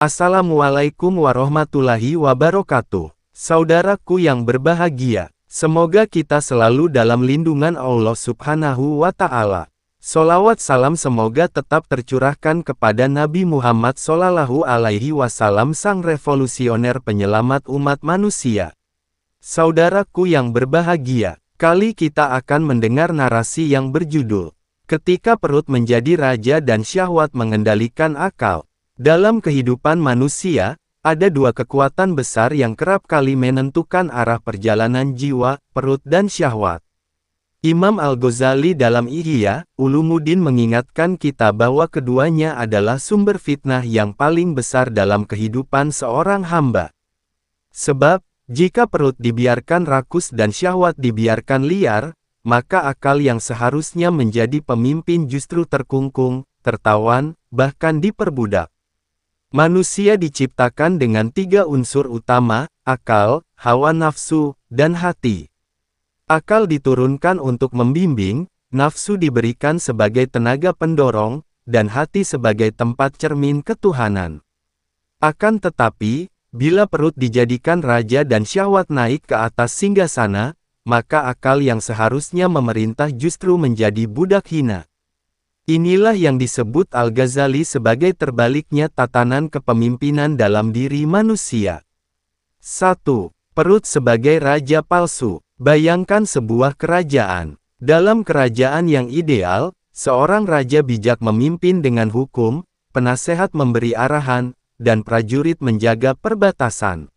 Assalamualaikum warahmatullahi wabarakatuh. Saudaraku yang berbahagia, semoga kita selalu dalam lindungan Allah Subhanahu wa Ta'ala. Sholawat salam semoga tetap tercurahkan kepada Nabi Muhammad Sallallahu Alaihi Wasallam, sang revolusioner penyelamat umat manusia. Saudaraku yang berbahagia, kali kita akan mendengar narasi yang berjudul "Ketika Perut Menjadi Raja dan Syahwat Mengendalikan Akal". Dalam kehidupan manusia, ada dua kekuatan besar yang kerap kali menentukan arah perjalanan jiwa, perut dan syahwat. Imam Al-Ghazali dalam Ihya Ulumuddin mengingatkan kita bahwa keduanya adalah sumber fitnah yang paling besar dalam kehidupan seorang hamba. Sebab, jika perut dibiarkan rakus dan syahwat dibiarkan liar, maka akal yang seharusnya menjadi pemimpin justru terkungkung, tertawan, bahkan diperbudak. Manusia diciptakan dengan tiga unsur utama: akal, hawa nafsu, dan hati. Akal diturunkan untuk membimbing, nafsu diberikan sebagai tenaga pendorong, dan hati sebagai tempat cermin ketuhanan. Akan tetapi, bila perut dijadikan raja dan syahwat naik ke atas singgasana, maka akal yang seharusnya memerintah justru menjadi budak hina. Inilah yang disebut Al-Ghazali sebagai terbaliknya tatanan kepemimpinan dalam diri manusia. 1. Perut sebagai raja palsu. Bayangkan sebuah kerajaan. Dalam kerajaan yang ideal, seorang raja bijak memimpin dengan hukum, penasehat memberi arahan, dan prajurit menjaga perbatasan.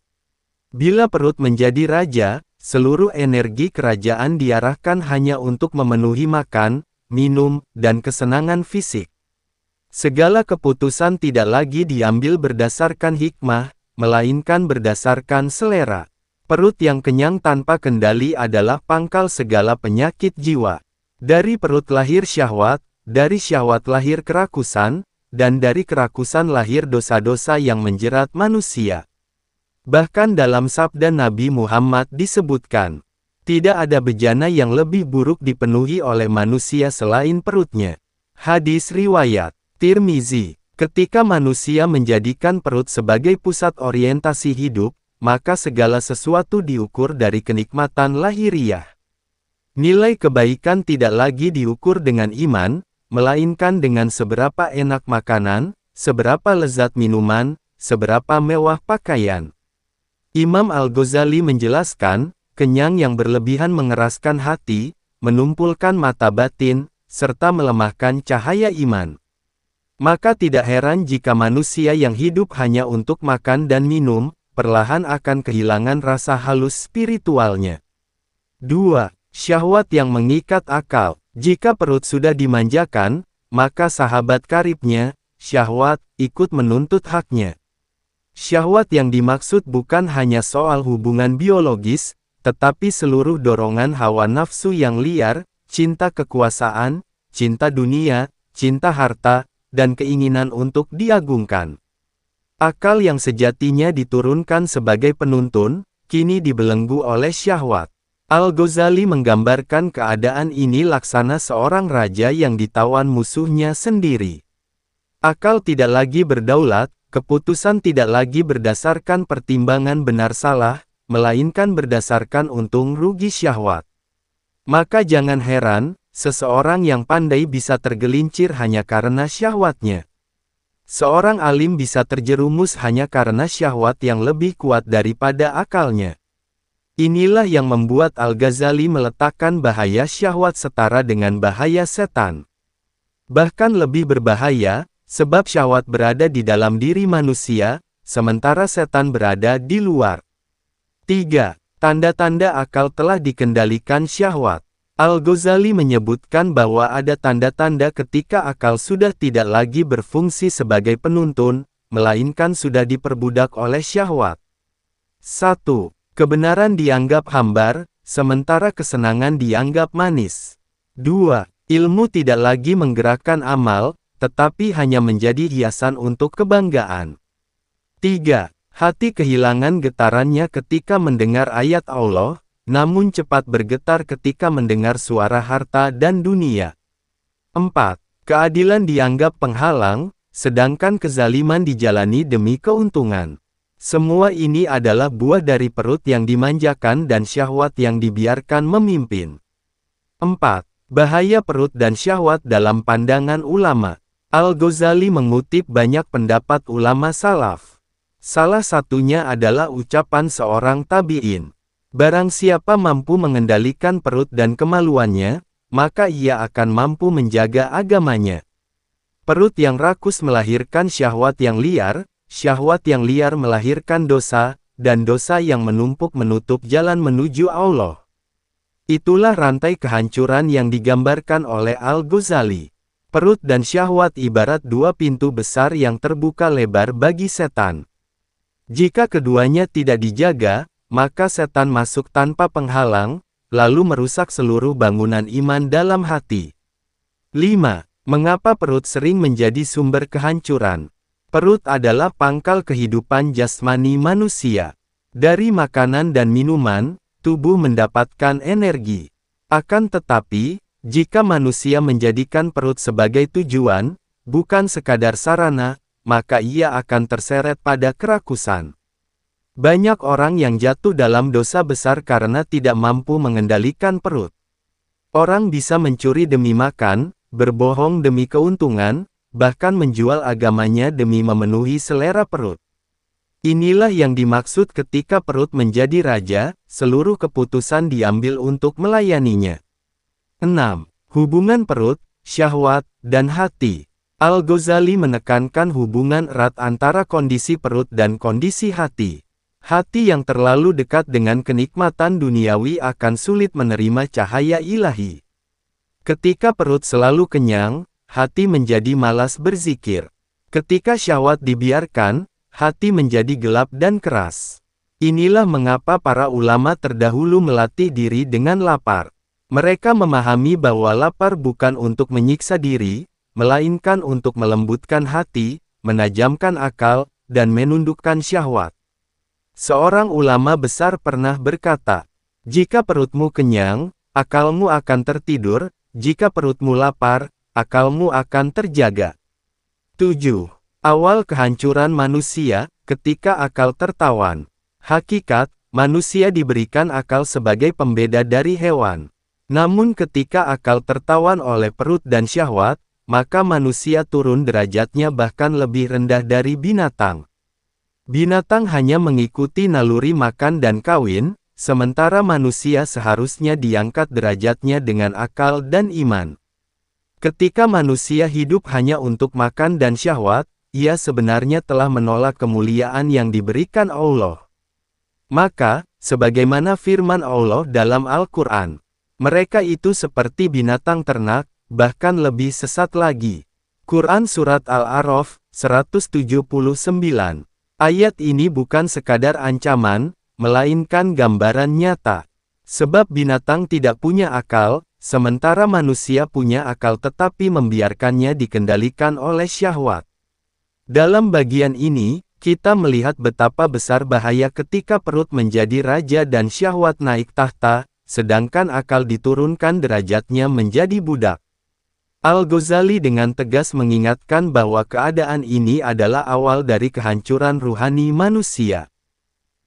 Bila perut menjadi raja, seluruh energi kerajaan diarahkan hanya untuk memenuhi makan, minum, dan kesenangan fisik. Segala keputusan tidak lagi diambil berdasarkan hikmah, melainkan berdasarkan selera. Perut yang kenyang tanpa kendali adalah pangkal segala penyakit jiwa. Dari perut lahir syahwat, dari syahwat lahir kerakusan, dan dari kerakusan lahir dosa-dosa yang menjerat manusia. Bahkan dalam sabda Nabi Muhammad disebutkan, tidak ada bejana yang lebih buruk dipenuhi oleh manusia selain perutnya. Hadis riwayat Tirmizi. Ketika manusia menjadikan perut sebagai pusat orientasi hidup, maka segala sesuatu diukur dari kenikmatan lahiriah. Nilai kebaikan tidak lagi diukur dengan iman, melainkan dengan seberapa enak makanan, seberapa lezat minuman, seberapa mewah pakaian. Imam Al-Ghazali menjelaskan, kenyang yang berlebihan mengeraskan hati, menumpulkan mata batin, serta melemahkan cahaya iman. Maka tidak heran jika manusia yang hidup hanya untuk makan dan minum, perlahan akan kehilangan rasa halus spiritualnya. 2. Syahwat yang mengikat akal. Jika perut sudah dimanjakan, maka sahabat karibnya, syahwat, ikut menuntut haknya. Syahwat yang dimaksud bukan hanya soal hubungan biologis, tetapi seluruh dorongan hawa nafsu yang liar, cinta kekuasaan, cinta dunia, cinta harta, dan keinginan untuk diagungkan. Akal yang sejatinya diturunkan sebagai penuntun, kini dibelenggu oleh syahwat. Al-Ghazali menggambarkan keadaan ini laksana seorang raja yang ditawan musuhnya sendiri. Akal tidak lagi berdaulat, keputusan tidak lagi berdasarkan pertimbangan benar salah, melainkan berdasarkan untung rugi syahwat. Maka jangan heran, seseorang yang pandai bisa tergelincir hanya karena syahwatnya. Seorang alim bisa terjerumus hanya karena syahwat yang lebih kuat daripada akalnya. Inilah yang membuat Al-Ghazali meletakkan bahaya syahwat setara dengan bahaya setan. Bahkan lebih berbahaya, sebab syahwat berada di dalam diri manusia, sementara setan berada di luar. 3. Tanda-tanda akal telah dikendalikan syahwat. Al-Ghazali menyebutkan bahwa ada tanda-tanda ketika akal sudah tidak lagi berfungsi sebagai penuntun, melainkan sudah diperbudak oleh syahwat. 1. Kebenaran dianggap hambar, sementara kesenangan dianggap manis. 2. Ilmu tidak lagi menggerakkan amal, tetapi hanya menjadi hiasan untuk kebanggaan. 3. Hati kehilangan getarannya ketika mendengar ayat Allah, namun cepat bergetar ketika mendengar suara harta dan dunia. 4. Keadilan dianggap penghalang, sedangkan kezaliman dijalani demi keuntungan. Semua ini adalah buah dari perut yang dimanjakan dan syahwat yang dibiarkan memimpin. 4. Bahaya perut dan syahwat dalam pandangan ulama. Al-Ghazali mengutip banyak pendapat ulama salaf. Salah satunya adalah ucapan seorang tabi'in. Barang siapa mampu mengendalikan perut dan kemaluannya, maka ia akan mampu menjaga agamanya. Perut yang rakus melahirkan syahwat yang liar melahirkan dosa, dan dosa yang menumpuk menutup jalan menuju Allah. Itulah rantai kehancuran yang digambarkan oleh Al-Ghazali. Perut dan syahwat ibarat dua pintu besar yang terbuka lebar bagi setan. Jika keduanya tidak dijaga, maka setan masuk tanpa penghalang, lalu merusak seluruh bangunan iman dalam hati. 5. Mengapa perut sering menjadi sumber kehancuran? Perut adalah pangkal kehidupan jasmani manusia. Dari makanan dan minuman, tubuh mendapatkan energi. Akan tetapi, jika manusia menjadikan perut sebagai tujuan, bukan sekadar sarana, maka ia akan terseret pada kerakusan. Banyak orang yang jatuh dalam dosa besar karena tidak mampu mengendalikan perut. Orang bisa mencuri demi makan, berbohong demi keuntungan, bahkan menjual agamanya demi memenuhi selera perut. Inilah yang dimaksud ketika perut menjadi raja, seluruh keputusan diambil untuk melayaninya. 6. Hubungan perut, syahwat, dan hati. Al-Ghazali menekankan hubungan erat antara kondisi perut dan kondisi hati. Hati yang terlalu dekat dengan kenikmatan duniawi akan sulit menerima cahaya ilahi. Ketika perut selalu kenyang, hati menjadi malas berzikir. Ketika syahwat dibiarkan, hati menjadi gelap dan keras. Inilah mengapa para ulama terdahulu melatih diri dengan lapar. Mereka memahami bahwa lapar bukan untuk menyiksa diri, melainkan untuk melembutkan hati, menajamkan akal, dan menundukkan syahwat. Seorang ulama besar pernah berkata, "Jika perutmu kenyang, akalmu akan tertidur, jika perutmu lapar, akalmu akan terjaga." 7. Awal kehancuran manusia, ketika akal tertawan. Hakikat, manusia diberikan akal sebagai pembeda dari hewan. Namun ketika akal tertawan oleh perut dan syahwat, maka manusia turun derajatnya bahkan lebih rendah dari binatang. Binatang hanya mengikuti naluri makan dan kawin, sementara manusia seharusnya diangkat derajatnya dengan akal dan iman. Ketika manusia hidup hanya untuk makan dan syahwat, ia sebenarnya telah menolak kemuliaan yang diberikan Allah. Maka, sebagaimana firman Allah dalam Al-Quran, mereka itu seperti binatang ternak, bahkan lebih sesat lagi. Quran Surat Al-A'raf, 179. Ayat ini bukan sekadar ancaman, melainkan gambaran nyata. Sebab binatang tidak punya akal, sementara manusia punya akal tetapi membiarkannya dikendalikan oleh syahwat. Dalam bagian ini, kita melihat betapa besar bahaya ketika perut menjadi raja dan syahwat naik tahta, sedangkan akal diturunkan derajatnya menjadi budak. Al-Ghazali dengan tegas mengingatkan bahwa keadaan ini adalah awal dari kehancuran ruhani manusia.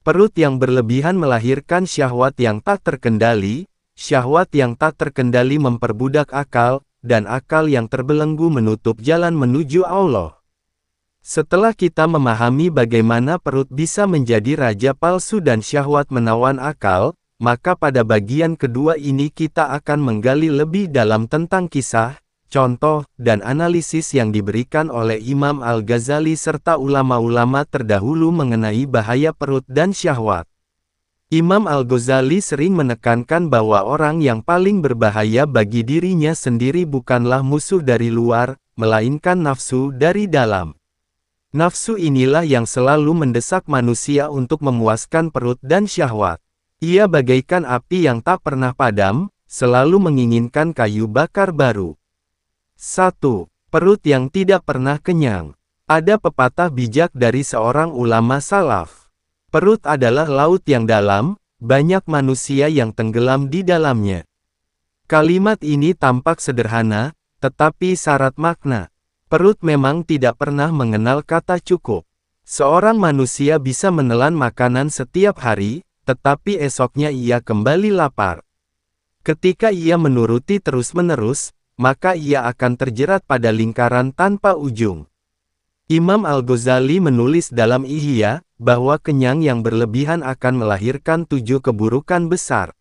Perut yang berlebihan melahirkan syahwat yang tak terkendali, syahwat yang tak terkendali memperbudak akal, dan akal yang terbelenggu menutup jalan menuju Allah. Setelah kita memahami bagaimana perut bisa menjadi raja palsu dan syahwat menawan akal, maka pada bagian kedua ini kita akan menggali lebih dalam tentang kisah, contoh, dan analisis yang diberikan oleh Imam Al-Ghazali serta ulama-ulama terdahulu mengenai bahaya perut dan syahwat. Imam Al-Ghazali sering menekankan bahwa orang yang paling berbahaya bagi dirinya sendiri bukanlah musuh dari luar, melainkan nafsu dari dalam. Nafsu inilah yang selalu mendesak manusia untuk memuaskan perut dan syahwat. Ia bagaikan api yang tak pernah padam, selalu menginginkan kayu bakar baru. 1. Perut yang tidak pernah kenyang. Ada pepatah bijak dari seorang ulama salaf. Perut adalah laut yang dalam, banyak manusia yang tenggelam di dalamnya. Kalimat ini tampak sederhana, tetapi syarat makna. Perut memang tidak pernah mengenal kata cukup. Seorang manusia bisa menelan makanan setiap hari, tetapi esoknya ia kembali lapar. Ketika ia menuruti terus-menerus, maka ia akan terjerat pada lingkaran tanpa ujung. Imam Al-Ghazali menulis dalam Ihya, bahwa kenyang yang berlebihan akan melahirkan 7 keburukan besar.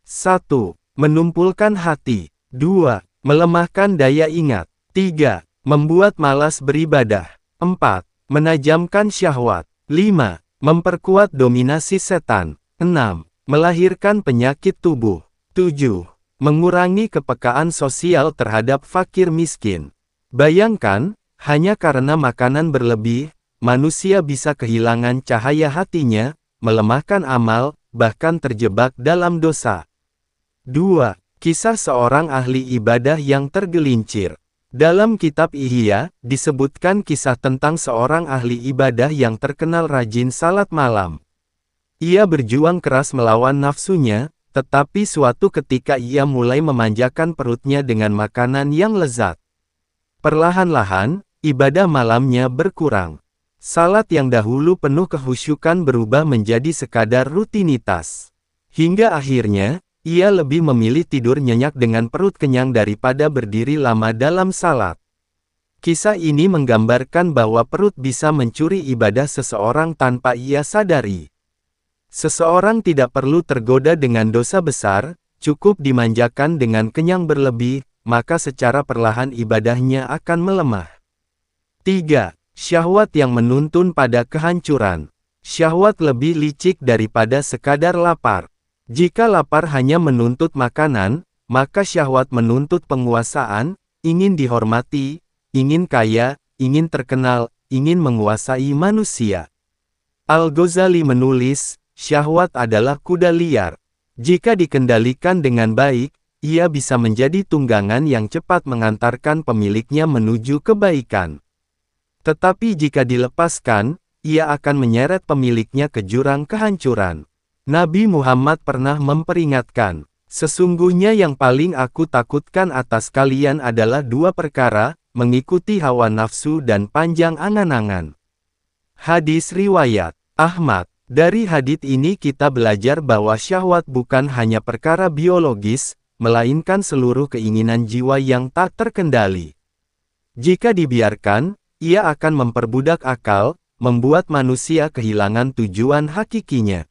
1. Menumpulkan hati. 2. Melemahkan daya ingat. 3. Membuat malas beribadah. 4. Menajamkan syahwat. 5. Memperkuat dominasi setan. 6. Melahirkan penyakit tubuh. 7. Mengurangi kepekaan sosial terhadap fakir miskin. Bayangkan, hanya karena makanan berlebih, manusia bisa kehilangan cahaya hatinya, melemahkan amal, bahkan terjebak dalam dosa. 2. Kisah seorang ahli ibadah yang tergelincir. Dalam kitab Ihya, disebutkan kisah tentang seorang ahli ibadah yang terkenal rajin salat malam. Ia berjuang keras melawan nafsunya, tetapi suatu ketika ia mulai memanjakan perutnya dengan makanan yang lezat. Perlahan-lahan, ibadah malamnya berkurang. Salat yang dahulu penuh kehusyukan berubah menjadi sekadar rutinitas. Hingga akhirnya, ia lebih memilih tidur nyenyak dengan perut kenyang daripada berdiri lama dalam salat. Kisah ini menggambarkan bahwa perut bisa mencuri ibadah seseorang tanpa ia sadari. Seseorang tidak perlu tergoda dengan dosa besar, cukup dimanjakan dengan kenyang berlebih, maka secara perlahan ibadahnya akan melemah. 3. Syahwat yang menuntun pada kehancuran. Syahwat lebih licik daripada sekadar lapar. Jika lapar hanya menuntut makanan, maka syahwat menuntut penguasaan, ingin dihormati, ingin kaya, ingin terkenal, ingin menguasai manusia. Al-Ghazali menulis, syahwat adalah kuda liar. Jika dikendalikan dengan baik, ia bisa menjadi tunggangan yang cepat mengantarkan pemiliknya menuju kebaikan. Tetapi jika dilepaskan, ia akan menyeret pemiliknya ke jurang kehancuran. Nabi Muhammad pernah memperingatkan, sesungguhnya yang paling aku takutkan atas kalian adalah 2 perkara, mengikuti hawa nafsu dan panjang angan-angan. Hadis riwayat Ahmad. Dari hadits ini kita belajar bahwa syahwat bukan hanya perkara biologis, melainkan seluruh keinginan jiwa yang tak terkendali. Jika dibiarkan, ia akan memperbudak akal, membuat manusia kehilangan tujuan hakikinya.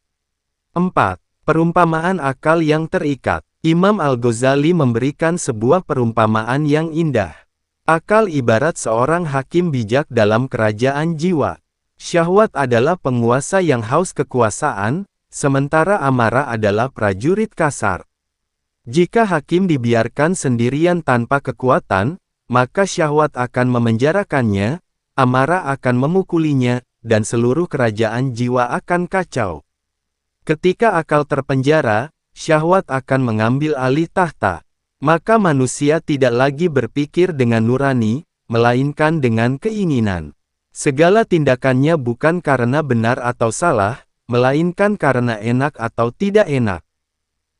4. Perumpamaan akal yang terikat. Imam Al-Ghazali memberikan sebuah perumpamaan yang indah. Akal ibarat seorang hakim bijak dalam kerajaan jiwa. Syahwat adalah penguasa yang haus kekuasaan, sementara amarah adalah prajurit kasar. Jika hakim dibiarkan sendirian tanpa kekuatan, maka syahwat akan memenjarakannya, amarah akan memukulinya, dan seluruh kerajaan jiwa akan kacau. Ketika akal terpenjara, syahwat akan mengambil alih tahta. Maka manusia tidak lagi berpikir dengan nurani, melainkan dengan keinginan. Segala tindakannya bukan karena benar atau salah, melainkan karena enak atau tidak enak.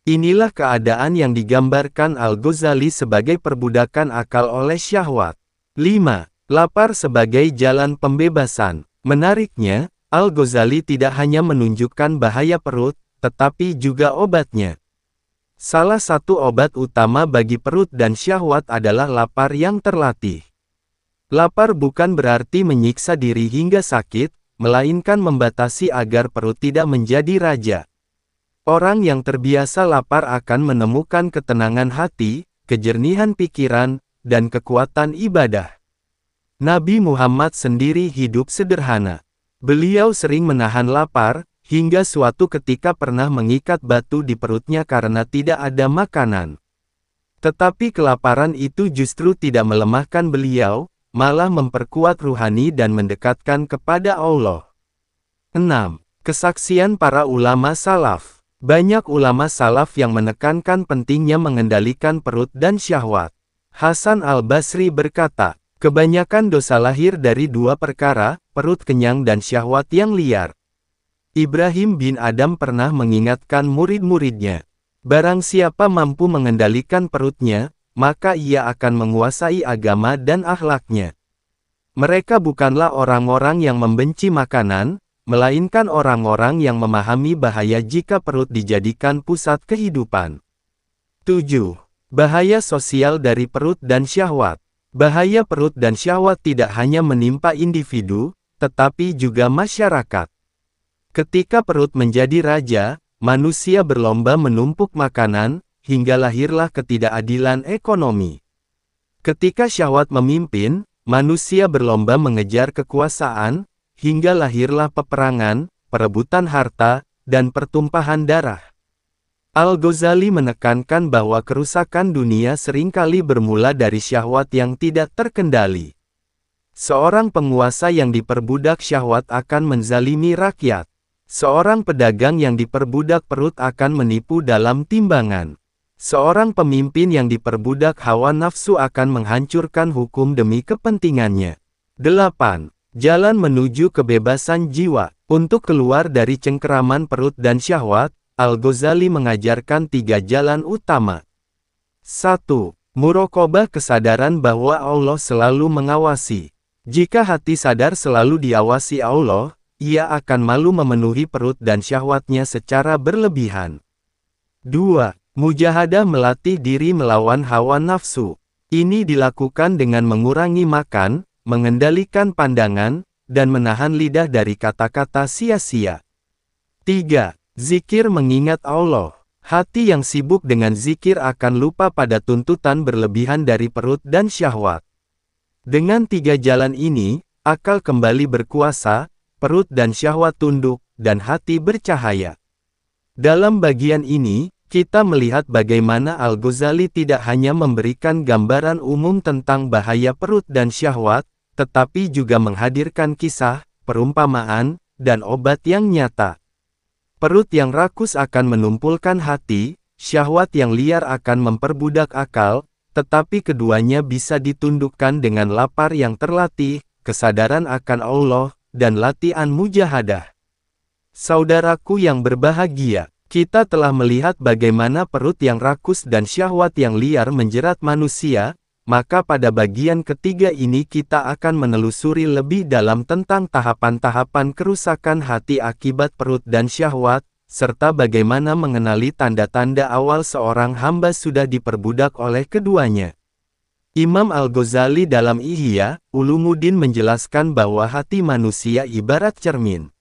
Inilah keadaan yang digambarkan Al-Ghazali sebagai perbudakan akal oleh syahwat. 5. Lapar sebagai jalan pembebasan. Menariknya, Al-Ghazali tidak hanya menunjukkan bahaya perut, tetapi juga obatnya. Salah satu obat utama bagi perut dan syahwat adalah lapar yang terlatih. Lapar bukan berarti menyiksa diri hingga sakit, melainkan membatasi agar perut tidak menjadi raja. Orang yang terbiasa lapar akan menemukan ketenangan hati, kejernihan pikiran, dan kekuatan ibadah. Nabi Muhammad sendiri hidup sederhana. Beliau sering menahan lapar, hingga suatu ketika pernah mengikat batu di perutnya karena tidak ada makanan. Tetapi kelaparan itu justru tidak melemahkan beliau, malah memperkuat ruhani dan mendekatkan kepada Allah. 6. Kesaksian para ulama salaf. Banyak ulama salaf yang menekankan pentingnya mengendalikan perut dan syahwat. Hasan al-Basri berkata, kebanyakan dosa lahir dari 2 perkara, perut kenyang dan syahwat yang liar. Ibrahim bin Adam pernah mengingatkan murid-muridnya, barang siapa mampu mengendalikan perutnya, maka ia akan menguasai agama dan akhlaknya. Mereka bukanlah orang-orang yang membenci makanan, melainkan orang-orang yang memahami bahaya jika perut dijadikan pusat kehidupan. 7. Bahaya sosial dari perut dan syahwat. Bahaya perut dan syahwat tidak hanya menimpa individu, tetapi juga masyarakat. Ketika perut menjadi raja, manusia berlomba menumpuk makanan, hingga lahirlah ketidakadilan ekonomi. Ketika syahwat memimpin, manusia berlomba mengejar kekuasaan, hingga lahirlah peperangan, perebutan harta, dan pertumpahan darah. Al-Ghazali menekankan bahwa kerusakan dunia seringkali bermula dari syahwat yang tidak terkendali. Seorang penguasa yang diperbudak syahwat akan menzalimi rakyat. Seorang pedagang yang diperbudak perut akan menipu dalam timbangan. Seorang pemimpin yang diperbudak hawa nafsu akan menghancurkan hukum demi kepentingannya. 8. Jalan menuju kebebasan jiwa. Untuk keluar dari cengkeraman perut dan syahwat, Al-Ghazali mengajarkan 3 jalan utama. 1. Muraqabah, kesadaran bahwa Allah selalu mengawasi. Jika hati sadar selalu diawasi Allah, ia akan malu memenuhi perut dan syahwatnya secara berlebihan. 2. Mujahadah, melatih diri melawan hawa nafsu. Ini dilakukan dengan mengurangi makan, mengendalikan pandangan, dan menahan lidah dari kata-kata sia-sia. 3. Zikir, mengingat Allah. Hati yang sibuk dengan zikir akan lupa pada tuntutan berlebihan dari perut dan syahwat. Dengan 3 jalan ini, akal kembali berkuasa, perut dan syahwat tunduk, dan hati bercahaya. Dalam bagian ini, kita melihat bagaimana Al-Ghazali tidak hanya memberikan gambaran umum tentang bahaya perut dan syahwat, tetapi juga menghadirkan kisah, perumpamaan, dan obat yang nyata. Perut yang rakus akan menumpulkan hati, syahwat yang liar akan memperbudak akal, tetapi keduanya bisa ditundukkan dengan lapar yang terlatih, kesadaran akan Allah, dan latihan mujahadah. Saudaraku yang berbahagia, kita telah melihat bagaimana perut yang rakus dan syahwat yang liar menjerat manusia, maka pada bagian ketiga ini kita akan menelusuri lebih dalam tentang tahapan-tahapan kerusakan hati akibat perut dan syahwat, serta bagaimana mengenali tanda-tanda awal seorang hamba sudah diperbudak oleh keduanya. Imam Al-Ghazali dalam Ihya Ulumuddin menjelaskan bahwa hati manusia ibarat cermin.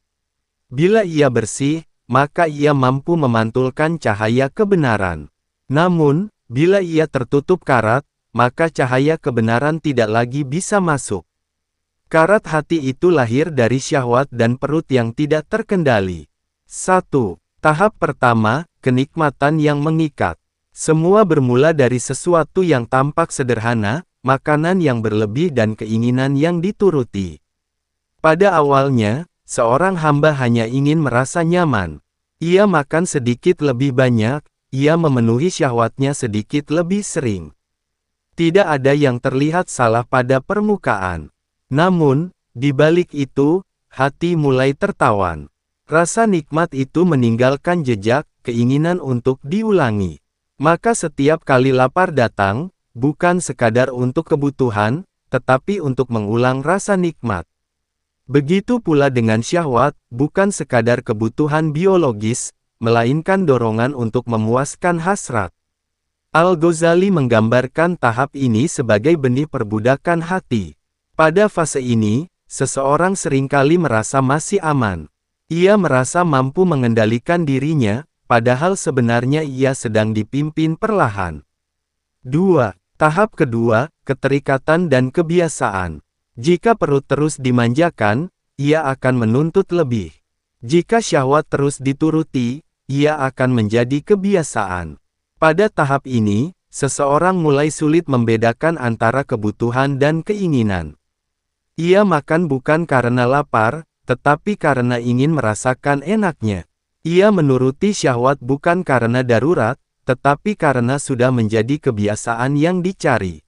Bila ia bersih, maka ia mampu memantulkan cahaya kebenaran. Namun, bila ia tertutup karat, maka cahaya kebenaran tidak lagi bisa masuk. Karat hati itu lahir dari syahwat dan perut yang tidak terkendali. 1. Tahap pertama, kenikmatan yang mengikat. Semua bermula dari sesuatu yang tampak sederhana, makanan yang berlebih dan keinginan yang dituruti. Pada awalnya, seorang hamba hanya ingin merasa nyaman. Ia makan sedikit lebih banyak, ia memenuhi syahwatnya sedikit lebih sering. Tidak ada yang terlihat salah pada permukaan. Namun, di balik itu, hati mulai tertawan. Rasa nikmat itu meninggalkan jejak, keinginan untuk diulangi. Maka setiap kali lapar datang, bukan sekadar untuk kebutuhan, tetapi untuk mengulang rasa nikmat. Begitu pula dengan syahwat, bukan sekadar kebutuhan biologis, melainkan dorongan untuk memuaskan hasrat. Al-Ghazali menggambarkan tahap ini sebagai benih perbudakan hati. Pada fase ini, seseorang seringkali merasa masih aman. Ia merasa mampu mengendalikan dirinya, padahal sebenarnya ia sedang dipimpin perlahan. 2. Tahap kedua, keterikatan dan kebiasaan. Jika perut terus dimanjakan, ia akan menuntut lebih. Jika syahwat terus dituruti, ia akan menjadi kebiasaan. Pada tahap ini, seseorang mulai sulit membedakan antara kebutuhan dan keinginan. Ia makan bukan karena lapar, tetapi karena ingin merasakan enaknya. Ia menuruti syahwat bukan karena darurat, tetapi karena sudah menjadi kebiasaan yang dicari.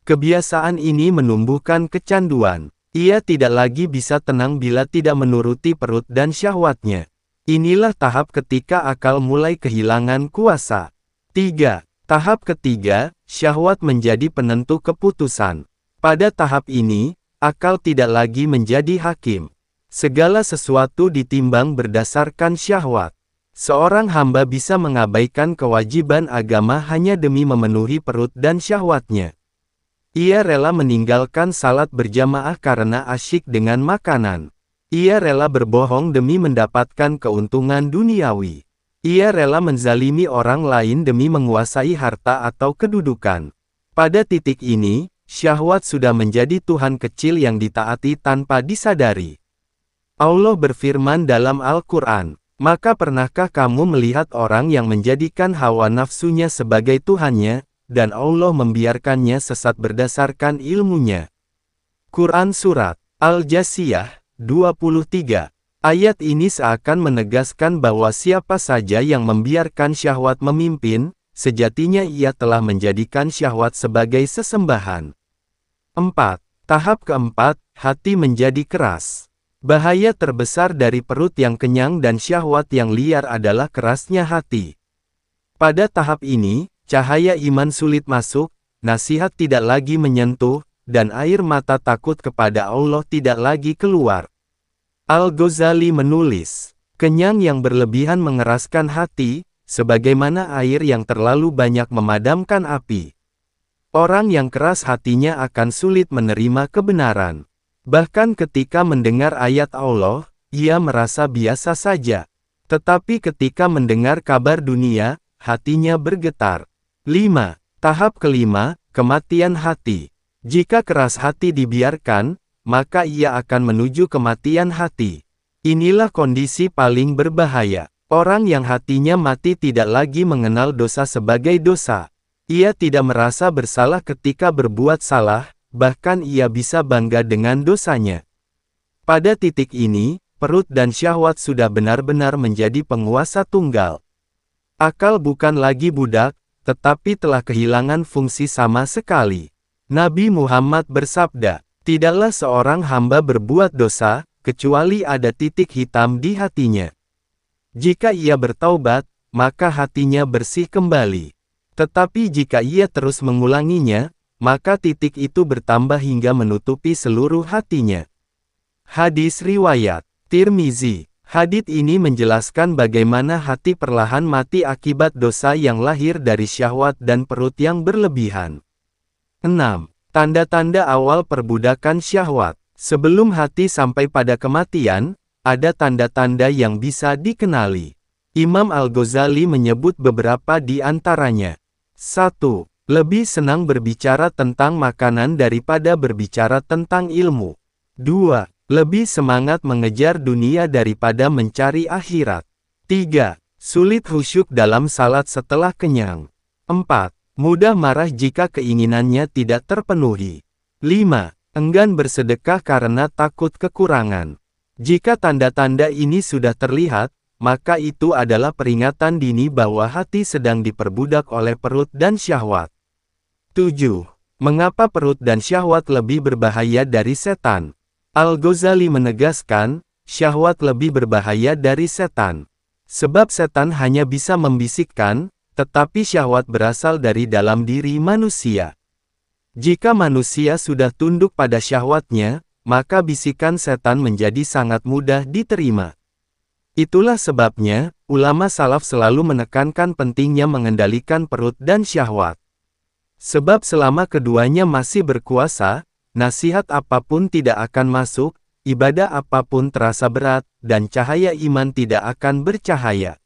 Kebiasaan ini menumbuhkan kecanduan. Ia tidak lagi bisa tenang bila tidak menuruti perut dan syahwatnya. Inilah tahap ketika akal mulai kehilangan kuasa. 3. Tahap ketiga, syahwat menjadi penentu keputusan. Pada tahap ini, Akal tidak lagi menjadi hakim. Segala sesuatu ditimbang berdasarkan syahwat. Seorang hamba bisa mengabaikan kewajiban agama hanya demi memenuhi perut dan syahwatnya. Ia rela meninggalkan salat berjamaah karena asyik dengan makanan. Ia rela berbohong demi mendapatkan keuntungan duniawi. Ia rela menzalimi orang lain demi menguasai harta atau kedudukan. Pada titik ini, syahwat sudah menjadi Tuhan kecil yang ditaati tanpa disadari. Allah berfirman dalam Al-Quran, "Maka pernahkah kamu melihat orang yang menjadikan hawa nafsunya sebagai Tuhannya, dan Allah membiarkannya sesat berdasarkan ilmunya?" Quran Surat Al-Jasiyah 23. Ayat ini seakan menegaskan bahwa siapa saja yang membiarkan syahwat memimpin, sejatinya ia telah menjadikan syahwat sebagai sesembahan. 4. Tahap keempat, hati menjadi keras. Bahaya terbesar dari perut yang kenyang dan syahwat yang liar adalah kerasnya hati. Pada tahap ini, cahaya iman sulit masuk, nasihat tidak lagi menyentuh, dan air mata takut kepada Allah tidak lagi keluar. Al-Ghazali menulis, kenyang yang berlebihan mengeraskan hati, sebagaimana air yang terlalu banyak memadamkan api. Orang yang keras hatinya akan sulit menerima kebenaran. Bahkan ketika mendengar ayat Allah, ia merasa biasa saja. Tetapi ketika mendengar kabar dunia, hatinya bergetar. 5. Tahap kelima, kematian hati. Jika keras hati dibiarkan, maka ia akan menuju kematian hati. Inilah kondisi paling berbahaya. Orang yang hatinya mati tidak lagi mengenal dosa sebagai dosa. Ia tidak merasa bersalah ketika berbuat salah, bahkan ia bisa bangga dengan dosanya. Pada titik ini, perut dan syahwat sudah benar-benar menjadi penguasa tunggal. Akal bukan lagi budak, tetapi telah kehilangan fungsi sama sekali. Nabi Muhammad bersabda, "Tidaklah seorang hamba berbuat dosa, kecuali ada titik hitam di hatinya. Jika ia bertaubat, maka hatinya bersih kembali. Tetapi jika ia terus mengulanginya, maka titik itu bertambah hingga menutupi seluruh hatinya." Hadis riwayat Tirmizi. Hadits ini menjelaskan bagaimana hati perlahan mati akibat dosa yang lahir dari syahwat dan perut yang berlebihan. 6. Tanda-tanda awal perbudakan syahwat. Sebelum hati sampai pada kematian, ada tanda-tanda yang bisa dikenali. Imam Al-Ghazali menyebut beberapa di antaranya. 1. Lebih senang berbicara tentang makanan daripada berbicara tentang ilmu. 2. Lebih semangat mengejar dunia daripada mencari akhirat. 3. Sulit khusyuk dalam salat setelah kenyang. 4. Mudah marah jika keinginannya tidak terpenuhi. 5. Enggan bersedekah karena takut kekurangan. Jika tanda-tanda ini sudah terlihat, maka itu adalah peringatan dini bahwa hati sedang diperbudak oleh perut dan syahwat. 7. Mengapa perut dan syahwat lebih berbahaya dari setan? Al-Ghazali menegaskan, syahwat lebih berbahaya dari setan. Sebab setan hanya bisa membisikkan, tetapi syahwat berasal dari dalam diri manusia. Jika manusia sudah tunduk pada syahwatnya, maka bisikan setan menjadi sangat mudah diterima. Itulah sebabnya, ulama salaf selalu menekankan pentingnya mengendalikan perut dan syahwat. Sebab selama keduanya masih berkuasa, nasihat apapun tidak akan masuk, ibadah apapun terasa berat, dan cahaya iman tidak akan bercahaya.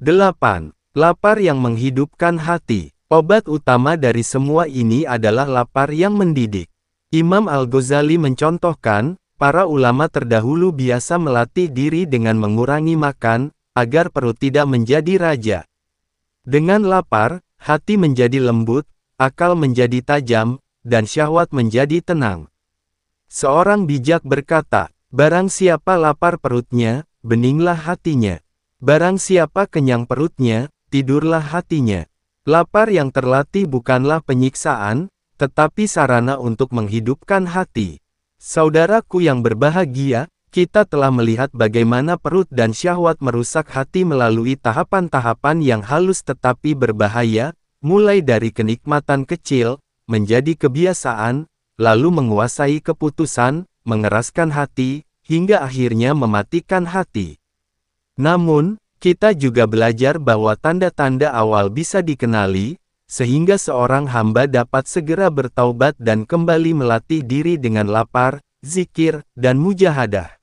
8. Lapar yang menghidupkan hati. Obat utama dari semua ini adalah lapar yang mendidik. Imam Al-Ghazali mencontohkan, para ulama terdahulu biasa melatih diri dengan mengurangi makan, agar perut tidak menjadi raja. Dengan lapar, hati menjadi lembut, akal menjadi tajam, dan syahwat menjadi tenang. Seorang bijak berkata, barang siapa lapar perutnya, beninglah hatinya. Barang siapa kenyang perutnya, tidurlah hatinya. Lapar yang terlatih bukanlah penyiksaan, tetapi sarana untuk menghidupkan hati. Saudaraku yang berbahagia, kita telah melihat bagaimana perut dan syahwat merusak hati melalui tahapan-tahapan yang halus tetapi berbahaya, mulai dari kenikmatan kecil, menjadi kebiasaan, lalu menguasai keputusan, mengeraskan hati, hingga akhirnya mematikan hati. Namun, kita juga belajar bahwa tanda-tanda awal bisa dikenali, sehingga seorang hamba dapat segera bertaubat dan kembali melatih diri dengan lapar, zikir, dan mujahadah.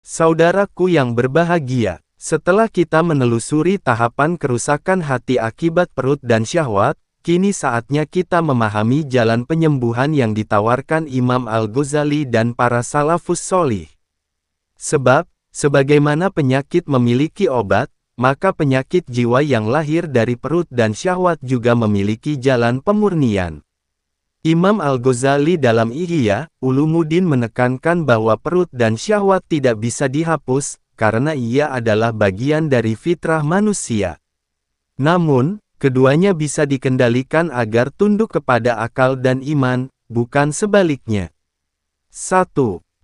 Saudaraku yang berbahagia, setelah kita menelusuri tahapan kerusakan hati akibat perut dan syahwat, kini saatnya kita memahami jalan penyembuhan yang ditawarkan Imam Al-Ghazali dan para salafus sholih. Sebab, sebagaimana penyakit memiliki obat, maka penyakit jiwa yang lahir dari perut dan syahwat juga memiliki jalan pemurnian. Imam Al-Ghazali dalam Ihya Ulumuddin menekankan bahwa perut dan syahwat tidak bisa dihapus, karena ia adalah bagian dari fitrah manusia. Namun, keduanya bisa dikendalikan agar tunduk kepada akal dan iman, bukan sebaliknya. 1.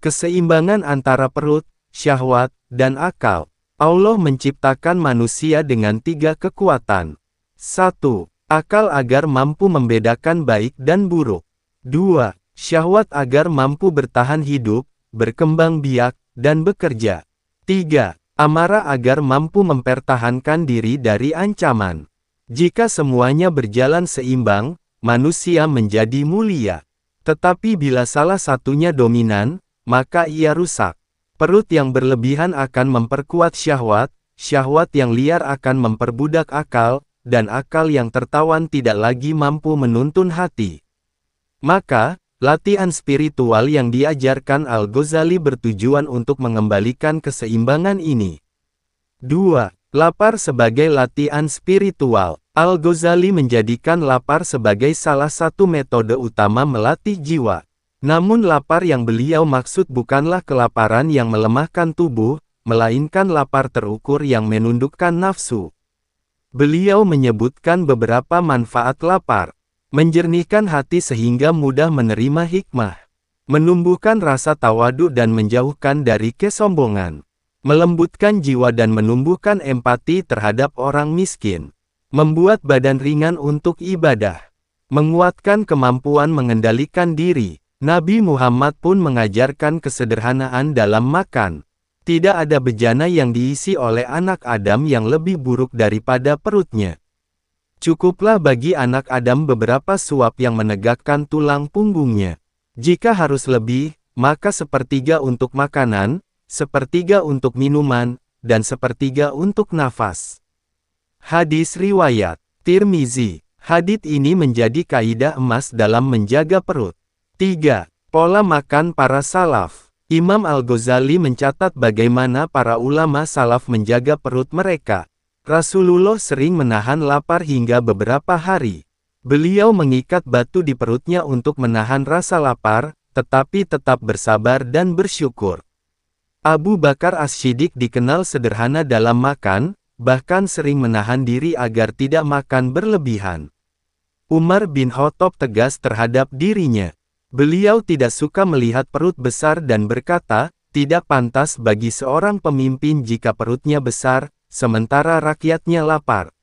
Keseimbangan antara perut, syahwat, dan akal. Allah menciptakan manusia dengan 3 kekuatan. 1. Akal agar mampu membedakan baik dan buruk. 2. Syahwat agar mampu bertahan hidup, berkembang biak, dan bekerja. 3. Amarah agar mampu mempertahankan diri dari ancaman. Jika semuanya berjalan seimbang, manusia menjadi mulia. Tetapi bila salah satunya dominan, maka ia rusak. Perut yang berlebihan akan memperkuat syahwat, syahwat yang liar akan memperbudak akal, dan akal yang tertawan tidak lagi mampu menuntun hati. Maka, latihan spiritual yang diajarkan Al-Ghazali bertujuan untuk mengembalikan keseimbangan ini. 2. Lapar sebagai latihan spiritual. Al-Ghazali menjadikan lapar sebagai salah satu metode utama melatih jiwa. Namun lapar yang beliau maksud bukanlah kelaparan yang melemahkan tubuh, melainkan lapar terukur yang menundukkan nafsu. Beliau menyebutkan beberapa manfaat lapar. Menjernihkan hati sehingga mudah menerima hikmah. Menumbuhkan rasa tawadu dan menjauhkan dari kesombongan. Melembutkan jiwa dan menumbuhkan empati terhadap orang miskin. Membuat badan ringan untuk ibadah. Menguatkan kemampuan mengendalikan diri. Nabi Muhammad pun mengajarkan kesederhanaan dalam makan. Tidak ada bejana yang diisi oleh anak Adam yang lebih buruk daripada perutnya. Cukuplah bagi anak Adam beberapa suap yang menegakkan tulang punggungnya. Jika harus lebih, maka sepertiga untuk makanan, sepertiga untuk minuman, dan sepertiga untuk nafas. Hadis riwayat Tirmizi. Hadits ini menjadi kaidah emas dalam menjaga perut. 3. Pola makan para salaf. Imam Al-Ghazali mencatat bagaimana para ulama salaf menjaga perut mereka. Rasulullah sering menahan lapar hingga beberapa hari. Beliau mengikat batu di perutnya untuk menahan rasa lapar, tetapi tetap bersabar dan bersyukur. Abu Bakar As-Siddiq dikenal sederhana dalam makan, bahkan sering menahan diri agar tidak makan berlebihan. Umar bin Khattab tegas terhadap dirinya. Beliau tidak suka melihat perut besar dan berkata, tidak pantas bagi seorang pemimpin jika perutnya besar, sementara rakyatnya lapar.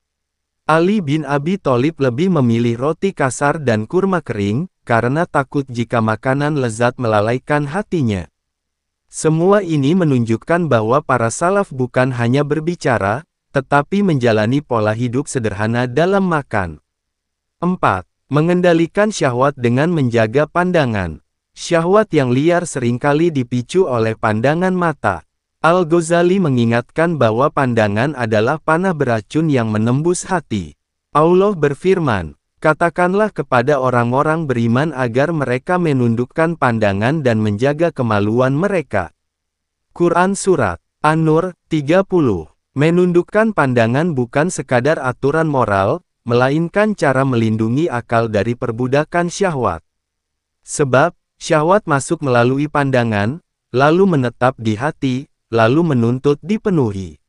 Ali bin Abi Thalib lebih memilih roti kasar dan kurma kering, karena takut jika makanan lezat melalaikan hatinya. Semua ini menunjukkan bahwa para salaf bukan hanya berbicara, tetapi menjalani pola hidup sederhana dalam makan. 4. Mengendalikan syahwat dengan menjaga pandangan. Syahwat yang liar seringkali dipicu oleh pandangan mata. Al-Ghazali mengingatkan bahwa pandangan adalah panah beracun yang menembus hati. Allah berfirman, katakanlah kepada orang-orang beriman agar mereka menundukkan pandangan dan menjaga kemaluan mereka. Quran Surat An-Nur 30. Menundukkan pandangan bukan sekadar aturan moral, melainkan cara melindungi akal dari perbudakan syahwat. Sebab, syahwat masuk melalui pandangan, lalu menetap di hati, lalu menuntut dipenuhi.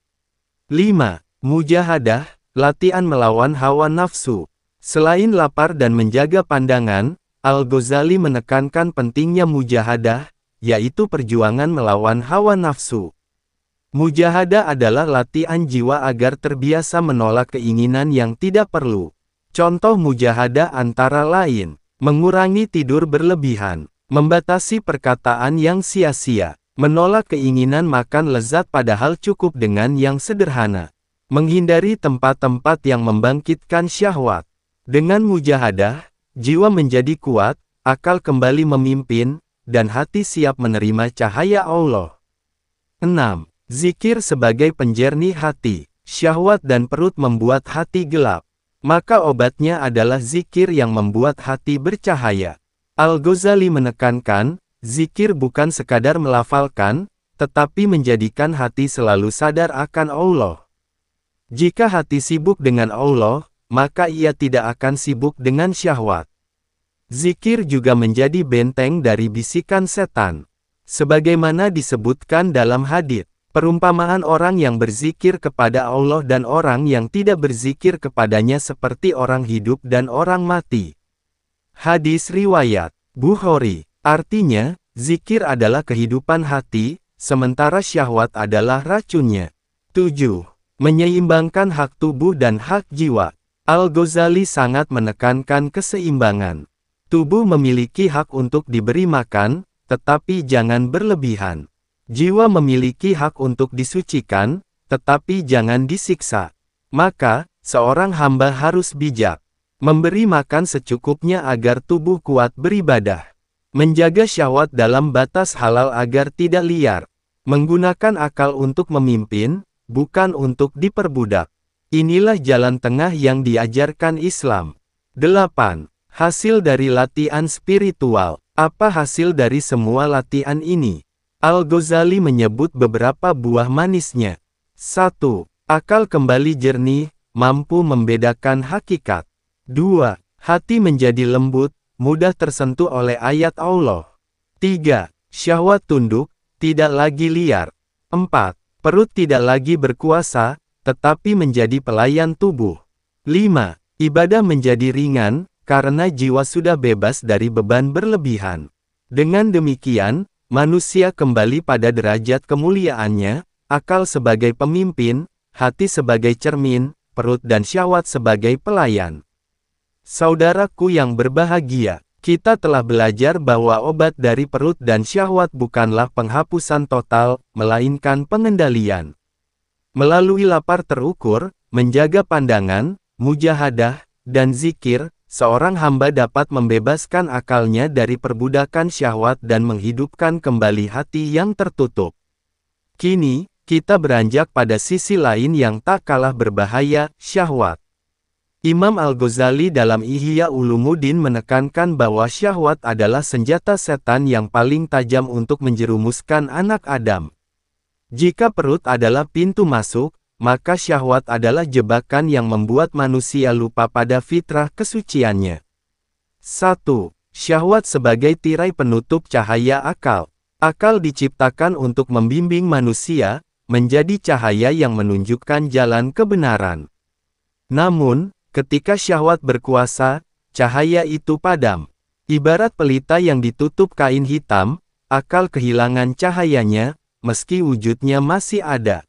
5. Mujahadah, latihan melawan hawa nafsu. Selain lapar dan menjaga pandangan, Al-Ghazali menekankan pentingnya mujahadah, yaitu perjuangan melawan hawa nafsu. Mujahadah adalah latihan jiwa agar terbiasa menolak keinginan yang tidak perlu. Contoh mujahadah antara lain, mengurangi tidur berlebihan, membatasi perkataan yang sia-sia, menolak keinginan makan lezat padahal cukup dengan yang sederhana, menghindari tempat-tempat yang membangkitkan syahwat. Dengan mujahadah, jiwa menjadi kuat, akal kembali memimpin, dan hati siap menerima cahaya Allah. 6. Zikir sebagai penjernih hati. Syahwat dan perut membuat hati gelap. Maka obatnya adalah zikir yang membuat hati bercahaya. Al-Ghazali menekankan, zikir bukan sekadar melafalkan, tetapi menjadikan hati selalu sadar akan Allah. Jika hati sibuk dengan Allah, maka ia tidak akan sibuk dengan syahwat. Zikir juga menjadi benteng dari bisikan setan. Sebagaimana disebutkan dalam hadits, perumpamaan orang yang berzikir kepada Allah dan orang yang tidak berzikir kepadanya seperti orang hidup dan orang mati. Hadis riwayat Bukhari. Artinya, zikir adalah kehidupan hati, sementara syahwat adalah racunnya. 7. Menyeimbangkan hak tubuh dan hak jiwa. Al-Ghazali sangat menekankan keseimbangan. Tubuh memiliki hak untuk diberi makan, tetapi jangan berlebihan. Jiwa memiliki hak untuk disucikan, tetapi jangan disiksa. Maka, seorang hamba harus bijak. Memberi makan secukupnya agar tubuh kuat beribadah. Menjaga syahwat dalam batas halal agar tidak liar. Menggunakan akal untuk memimpin, bukan untuk diperbudak. Inilah jalan tengah yang diajarkan Islam. 8. Hasil dari latihan spiritual. Apa hasil dari semua latihan ini? Al-Ghazali menyebut beberapa buah manisnya. 1. Akal kembali jernih, mampu membedakan hakikat. 2. Hati menjadi lembut, mudah tersentuh oleh ayat Allah. 3. Syahwat tunduk, tidak lagi liar. 4. Perut tidak lagi berkuasa, tetapi menjadi pelayan tubuh. 5. Ibadah menjadi ringan, karena jiwa sudah bebas dari beban berlebihan. Dengan demikian, manusia kembali pada derajat kemuliaannya, akal sebagai pemimpin, hati sebagai cermin, perut dan syahwat sebagai pelayan. Saudaraku yang berbahagia, kita telah belajar bahwa obat dari perut dan syahwat bukanlah penghapusan total, melainkan pengendalian. Melalui lapar terukur, menjaga pandangan, mujahadah, dan zikir, seorang hamba dapat membebaskan akalnya dari perbudakan syahwat dan menghidupkan kembali hati yang tertutup. Kini, kita beranjak pada sisi lain yang tak kalah berbahaya, syahwat. Imam Al-Ghazali dalam Ihya Ulumuddin menekankan bahwa syahwat adalah senjata setan yang paling tajam untuk menjerumuskan anak Adam. Jika perut adalah pintu masuk, maka syahwat adalah jebakan yang membuat manusia lupa pada fitrah kesuciannya. 1. Syahwat sebagai tirai penutup cahaya akal. Akal diciptakan untuk membimbing manusia, menjadi cahaya yang menunjukkan jalan kebenaran. Namun, ketika syahwat berkuasa, cahaya itu padam. Ibarat pelita yang ditutup kain hitam, akal kehilangan cahayanya, meski wujudnya masih ada.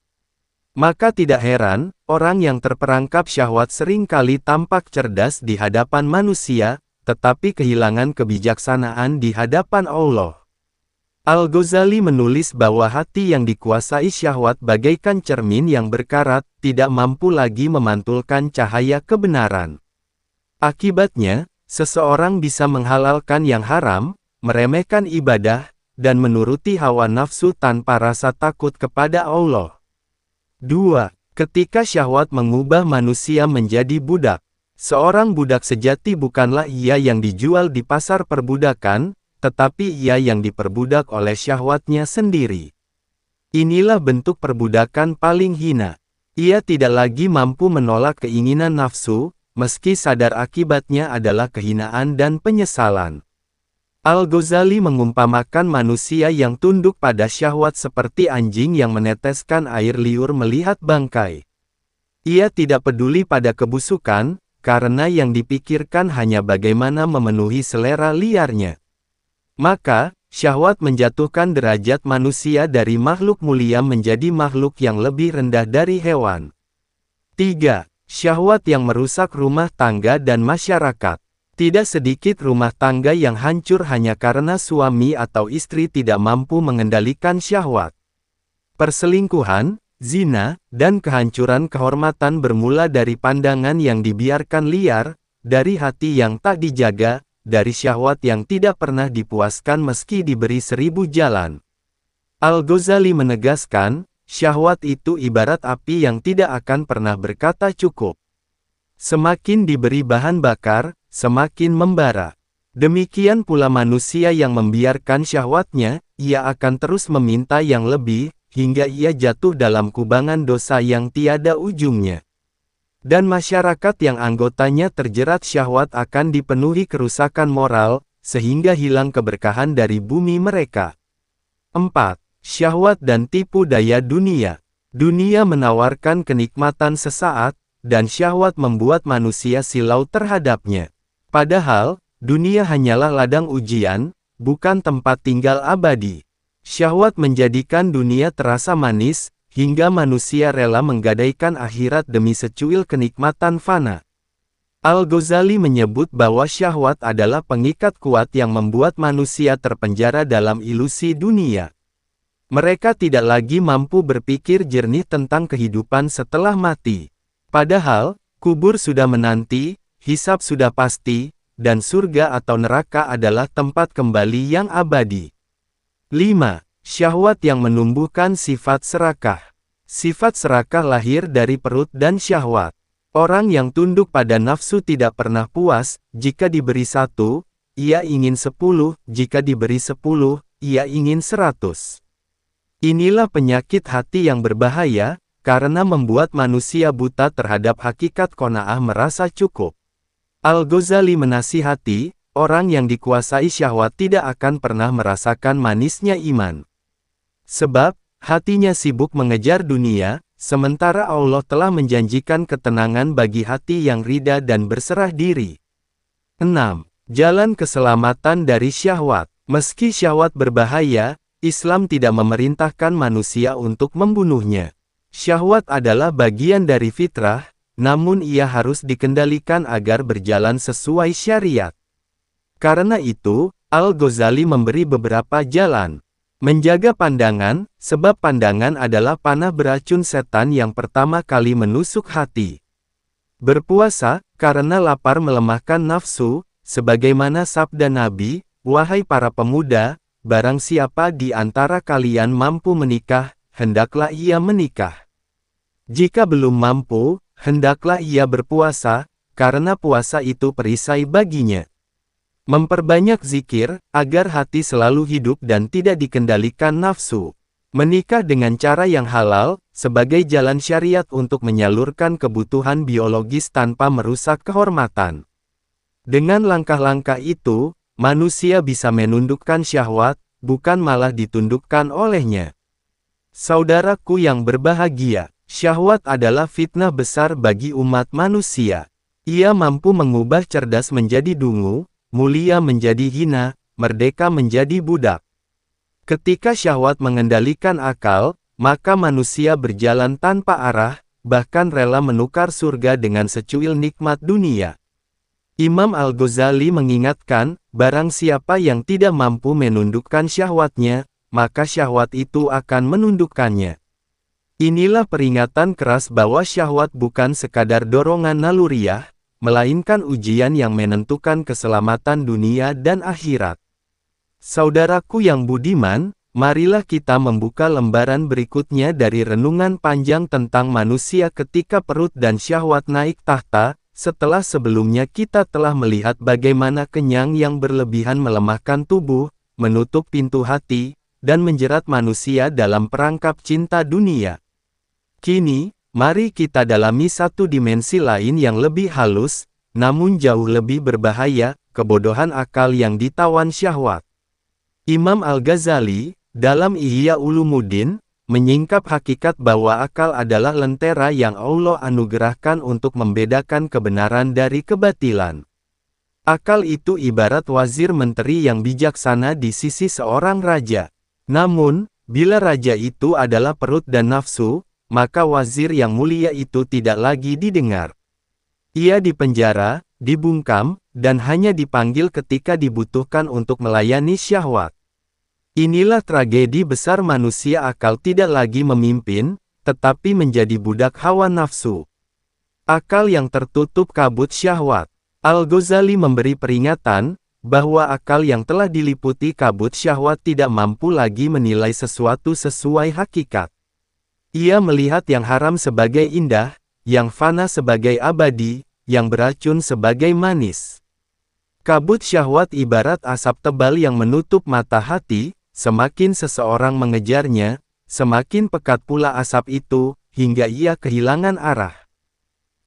Maka tidak heran, orang yang terperangkap syahwat seringkali tampak cerdas di hadapan manusia, tetapi kehilangan kebijaksanaan di hadapan Allah. Al-Ghazali menulis bahwa hati yang dikuasai syahwat bagaikan cermin yang berkarat, tidak mampu lagi memantulkan cahaya kebenaran. Akibatnya, seseorang bisa menghalalkan yang haram, meremehkan ibadah, dan menuruti hawa nafsu tanpa rasa takut kepada Allah. 2. Ketika syahwat mengubah manusia menjadi budak. Seorang budak sejati bukanlah ia yang dijual di pasar perbudakan, tetapi ia yang diperbudak oleh syahwatnya sendiri. Inilah bentuk perbudakan paling hina. Ia tidak lagi mampu menolak keinginan nafsu, meski sadar akibatnya adalah kehinaan dan penyesalan. Al-Ghazali mengumpamakan manusia yang tunduk pada syahwat seperti anjing yang meneteskan air liur melihat bangkai. Ia tidak peduli pada kebusukan, karena yang dipikirkan hanya bagaimana memenuhi selera liarnya. Maka, syahwat menjatuhkan derajat manusia dari makhluk mulia menjadi makhluk yang lebih rendah dari hewan. 3. Syahwat yang merusak rumah tangga dan masyarakat. Tidak sedikit rumah tangga yang hancur hanya karena suami atau istri tidak mampu mengendalikan syahwat. Perselingkuhan, zina, dan kehancuran kehormatan bermula dari pandangan yang dibiarkan liar, dari hati yang tak dijaga, dari syahwat yang tidak pernah dipuaskan meski diberi 1000 jalan. Al-Ghazali menegaskan, syahwat itu ibarat api yang tidak akan pernah berkata cukup. Semakin diberi bahan bakar, semakin membara. Demikian pula manusia yang membiarkan syahwatnya, ia akan terus meminta yang lebih, hingga ia jatuh dalam kubangan dosa yang tiada ujungnya. Dan masyarakat yang anggotanya terjerat syahwat akan dipenuhi kerusakan moral, sehingga hilang keberkahan dari bumi mereka. 4. Syahwat dan tipu daya dunia. Dunia menawarkan kenikmatan sesaat, dan syahwat membuat manusia silau terhadapnya. Padahal, dunia hanyalah ladang ujian, bukan tempat tinggal abadi. Syahwat menjadikan dunia terasa manis, hingga manusia rela menggadaikan akhirat demi secuil kenikmatan fana. Al-Ghazali menyebut bahwa syahwat adalah pengikat kuat yang membuat manusia terpenjara dalam ilusi dunia. Mereka tidak lagi mampu berpikir jernih tentang kehidupan setelah mati. Padahal, kubur sudah menanti, hisab sudah pasti, dan surga atau neraka adalah tempat kembali yang abadi. 5. Syahwat yang menumbuhkan sifat serakah. Sifat serakah lahir dari perut dan syahwat. Orang yang tunduk pada nafsu tidak pernah puas, jika diberi 1, ia ingin 10, jika diberi 10, ia ingin 100. Inilah penyakit hati yang berbahaya, karena membuat manusia buta terhadap hakikat qanaah merasa cukup. Al-Ghazali menasihati, orang yang dikuasai syahwat tidak akan pernah merasakan manisnya iman. Sebab, hatinya sibuk mengejar dunia, sementara Allah telah menjanjikan ketenangan bagi hati yang rida dan berserah diri. 6. Jalan keselamatan dari syahwat. Meski syahwat berbahaya, Islam tidak memerintahkan manusia untuk membunuhnya. Syahwat adalah bagian dari fitrah, namun ia harus dikendalikan agar berjalan sesuai syariat. Karena itu, Al-Ghazali memberi beberapa jalan. Menjaga pandangan, sebab pandangan adalah panah beracun setan yang pertama kali menusuk hati. Berpuasa, karena lapar melemahkan nafsu, sebagaimana sabda Nabi, "Wahai para pemuda, barang siapa di antara kalian mampu menikah, hendaklah ia menikah. Jika belum mampu, hendaklah ia berpuasa, karena puasa itu perisai baginya." Memperbanyak zikir, agar hati selalu hidup dan tidak dikendalikan nafsu. Menikah dengan cara yang halal, sebagai jalan syariat untuk menyalurkan kebutuhan biologis tanpa merusak kehormatan. Dengan langkah-langkah itu, manusia bisa menundukkan syahwat, bukan malah ditundukkan olehnya. Saudaraku yang berbahagia, syahwat adalah fitnah besar bagi umat manusia. Ia mampu mengubah cerdas menjadi dungu, mulia menjadi hina, merdeka menjadi budak. Ketika syahwat mengendalikan akal, maka manusia berjalan tanpa arah, bahkan rela menukar surga dengan secuil nikmat dunia. Imam Al-Ghazali mengingatkan, barang siapa yang tidak mampu menundukkan syahwatnya, maka syahwat itu akan menundukkannya. Inilah peringatan keras bahwa syahwat bukan sekadar dorongan naluriah, melainkan ujian yang menentukan keselamatan dunia dan akhirat. Saudaraku yang budiman, marilah kita membuka lembaran berikutnya dari renungan panjang tentang manusia ketika perut dan syahwat naik tahta, setelah sebelumnya kita telah melihat bagaimana kenyang yang berlebihan melemahkan tubuh, menutup pintu hati, dan menjerat manusia dalam perangkap cinta dunia. Kini, mari kita dalami satu dimensi lain yang lebih halus, namun jauh lebih berbahaya, kebodohan akal yang ditawan syahwat. Imam Al-Ghazali, dalam Ihya Ulumuddin, menyingkap hakikat bahwa akal adalah lentera yang Allah anugerahkan untuk membedakan kebenaran dari kebatilan. Akal itu ibarat wazir menteri yang bijaksana di sisi seorang raja. Namun, bila raja itu adalah perut dan nafsu, maka wazir yang mulia itu tidak lagi didengar. Ia dipenjara, dibungkam, dan hanya dipanggil ketika dibutuhkan untuk melayani syahwat. Inilah tragedi besar manusia akal tidak lagi memimpin, tetapi menjadi budak hawa nafsu. Akal yang tertutup kabut syahwat. Al-Ghazali memberi peringatan, bahwa akal yang telah diliputi kabut syahwat tidak mampu lagi menilai sesuatu sesuai hakikat. Ia melihat yang haram sebagai indah, yang fana sebagai abadi, yang beracun sebagai manis. Kabut syahwat ibarat asap tebal yang menutup mata hati, semakin seseorang mengejarnya, semakin pekat pula asap itu, hingga ia kehilangan arah.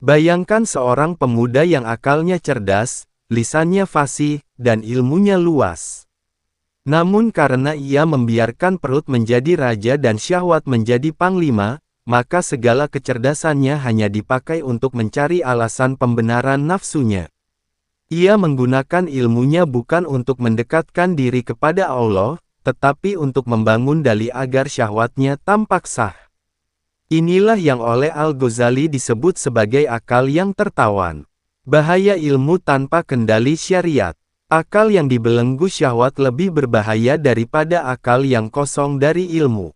Bayangkan seorang pemuda yang akalnya cerdas, lisannya fasih, dan ilmunya luas. Namun karena ia membiarkan perut menjadi raja dan syahwat menjadi panglima, maka segala kecerdasannya hanya dipakai untuk mencari alasan pembenaran nafsunya. Ia menggunakan ilmunya bukan untuk mendekatkan diri kepada Allah, tetapi untuk membangun dalih agar syahwatnya tampak sah. Inilah yang oleh Al-Ghazali disebut sebagai akal yang tertawan. Bahaya ilmu tanpa kendali syariat. Akal yang dibelenggu syahwat lebih berbahaya daripada akal yang kosong dari ilmu.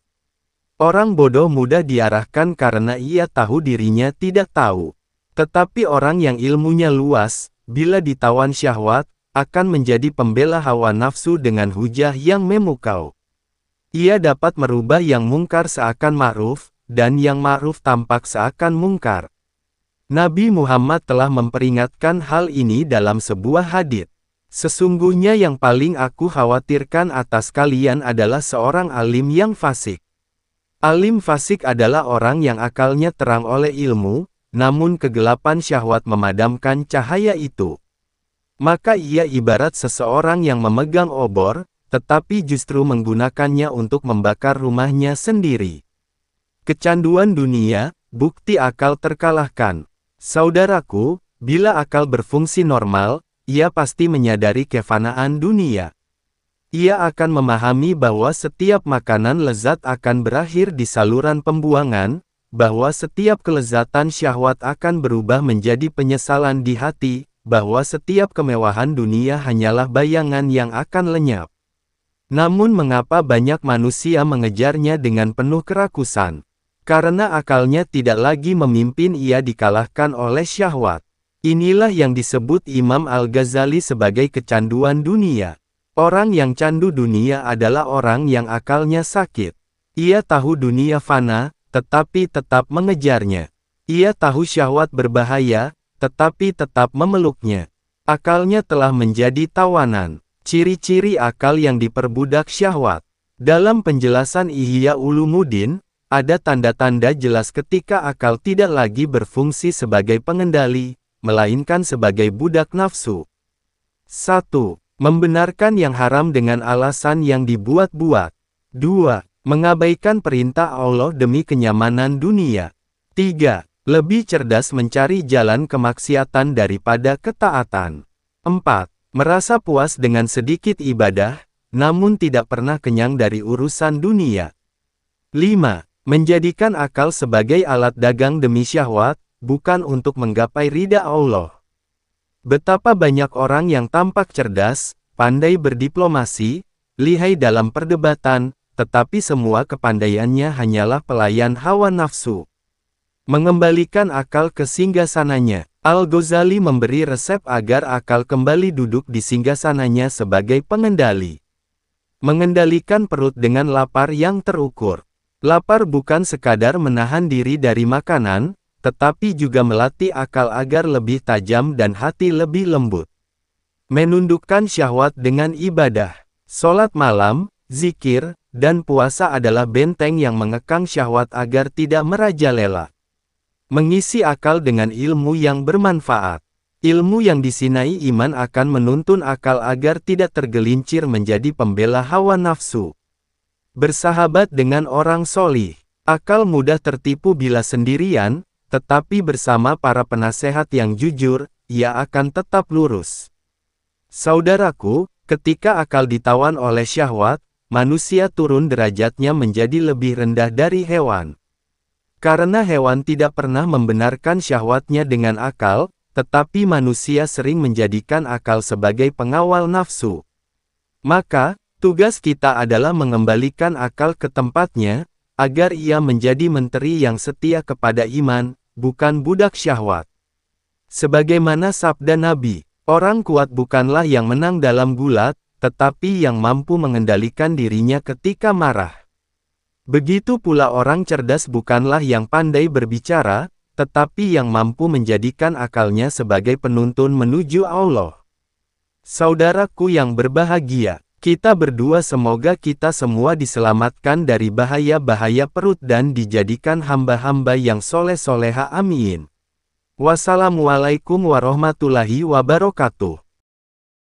Orang bodoh mudah diarahkan karena ia tahu dirinya tidak tahu. Tetapi orang yang ilmunya luas, bila ditawan syahwat, akan menjadi pembela hawa nafsu dengan hujah yang memukau. Ia dapat merubah yang mungkar seakan ma'ruf, dan yang ma'ruf tampak seakan mungkar. Nabi Muhammad telah memperingatkan hal ini dalam sebuah hadits. Sesungguhnya yang paling aku khawatirkan atas kalian adalah seorang alim yang fasik. Alim fasik adalah orang yang akalnya terang oleh ilmu, namun kegelapan syahwat memadamkan cahaya itu. Maka ia ibarat seseorang yang memegang obor, tetapi justru menggunakannya untuk membakar rumahnya sendiri. Kecanduan dunia, bukti akal terkalahkan. Saudaraku, bila akal berfungsi normal, ia pasti menyadari kefanaan dunia. Ia akan memahami bahwa setiap makanan lezat akan berakhir di saluran pembuangan, bahwa setiap kelezatan syahwat akan berubah menjadi penyesalan di hati, bahwa setiap kemewahan dunia hanyalah bayangan yang akan lenyap. Namun mengapa banyak manusia mengejarnya dengan penuh kerakusan? Karena akalnya tidak lagi memimpin, ia dikalahkan oleh syahwat. Inilah yang disebut Imam Al-Ghazali sebagai kecanduan dunia. Orang yang candu dunia adalah orang yang akalnya sakit. Ia tahu dunia fana, tetapi tetap mengejarnya. Ia tahu syahwat berbahaya, tetapi tetap memeluknya. Akalnya telah menjadi tawanan. Ciri-ciri akal yang diperbudak syahwat. Dalam penjelasan Ihya Ulumuddin, ada tanda-tanda jelas ketika akal tidak lagi berfungsi sebagai pengendali, melainkan sebagai budak nafsu. 1. Membenarkan yang haram dengan alasan yang dibuat-buat. 2. Mengabaikan perintah Allah demi kenyamanan dunia. 3. Lebih cerdas mencari jalan kemaksiatan daripada ketaatan. 4. Merasa puas dengan sedikit ibadah, namun tidak pernah kenyang dari urusan dunia. 5. Menjadikan akal sebagai alat dagang demi syahwat, bukan untuk menggapai ridha Allah. Betapa banyak orang yang tampak cerdas, pandai berdiplomasi, lihai dalam perdebatan, tetapi semua kepandaiannya hanyalah pelayan hawa nafsu. Mengembalikan akal ke singgasananya. Al-Ghazali memberi resep agar akal kembali duduk di singgasananya sebagai pengendali. Mengendalikan perut dengan lapar yang terukur. Lapar bukan sekadar menahan diri dari makanan, tetapi juga melatih akal agar lebih tajam dan hati lebih lembut. Menundukkan syahwat dengan ibadah. Sholat malam, zikir, dan puasa adalah benteng yang mengekang syahwat agar tidak merajalela. Mengisi akal dengan ilmu yang bermanfaat. Ilmu yang disinai iman akan menuntun akal agar tidak tergelincir menjadi pembela hawa nafsu. Bersahabat dengan orang solih. Akal mudah tertipu bila sendirian, tetapi bersama para penasehat yang jujur, ia akan tetap lurus. Saudaraku, ketika akal ditawan oleh syahwat, manusia turun derajatnya menjadi lebih rendah dari hewan. Karena hewan tidak pernah membenarkan syahwatnya dengan akal, tetapi manusia sering menjadikan akal sebagai pengawal nafsu. Maka, tugas kita adalah mengembalikan akal ke tempatnya, agar ia menjadi menteri yang setia kepada iman, bukan budak syahwat. Sebagaimana sabda Nabi, orang kuat bukanlah yang menang dalam gulat, tetapi yang mampu mengendalikan dirinya ketika marah. Begitu pula orang cerdas bukanlah yang pandai berbicara, tetapi yang mampu menjadikan akalnya sebagai penuntun menuju Allah. Saudaraku yang berbahagia, kita berdua semoga kita semua diselamatkan dari bahaya-bahaya perut dan dijadikan hamba-hamba yang soleh-soleha, amin. Wassalamualaikum warahmatullahi wabarakatuh.